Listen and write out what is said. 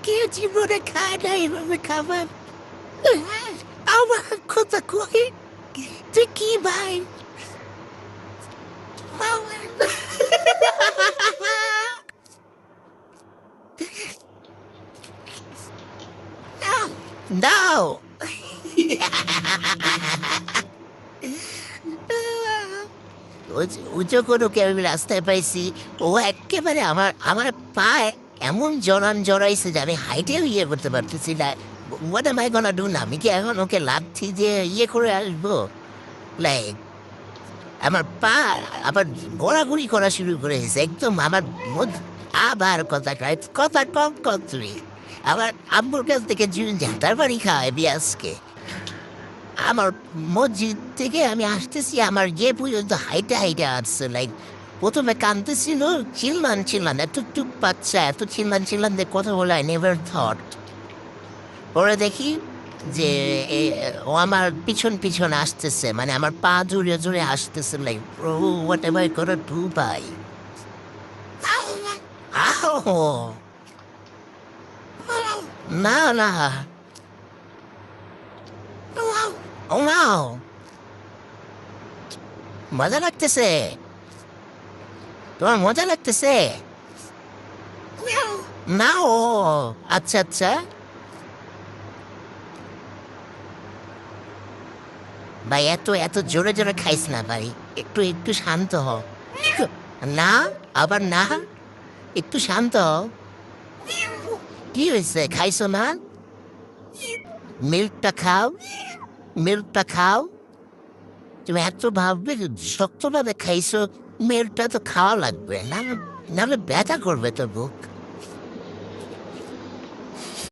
কেউ জীবনে খায় না এভাবে খাবার। আমার কথা কই, তুই কি ভাই? দাও। যখন ওকে আমি রাস্তায় পাইছি, ও একেবারে আমার আমার পায়ে এমন জড়ান জড়াইছে যে আমি হাইটেও ইয়ে করতে পারতেছি না। What am I gonna do now? আমি কি এখন ওকে লাথি দিয়ে ইয়ে করে আসবো? লাইক আমার পা আবার ঘোরাঘুরি করা শুরু করে দিয়েছে একদম আমার আবার কথা কয়, কথা কম কম তুই। আবার আম্মুর কাছ থেকে ঝাঁটার বাড়ি খাওয়াবি আজকে। আমার মসজিদ থেকে আমি আসতেছি, আমার যে পর্যন্ত হাইটে হাইটে আসছে, লাইক প্রথমে কাঁদতেছিল, চিল্লান এতটুক বাচ্চা এত চিল্লান দিয়ে কথা বলে আই নেভার থট। পরে দেখি যে ও আমার পিছন পিছন আসতেছে, মানে আমার পা জুড়ে জুড়ে আসতেছে, লাইক প্রভু হোয়াট এম আই গনা ডু ভাই? আহ না না, ও নাও, মজা লাগতেছে, তোমার মজা লাগতেছে? না ও, আচ্ছা আচ্ছা, ভাই এত এত জোরে জোরে খাইস না ভাই, একটু একটু শান্ত হ। না, আবার না, একটু শান্ত হ। কি হয়েছে, খাইছো না? মিল্কটা খাও, মিল্কটা খাও। তুমি এত ভাববে, শক্তভাবে খাইছো, মিল্কটা তো খাওয়া লাগবে, না নাহলে ব্যথা করবে তোর বুক।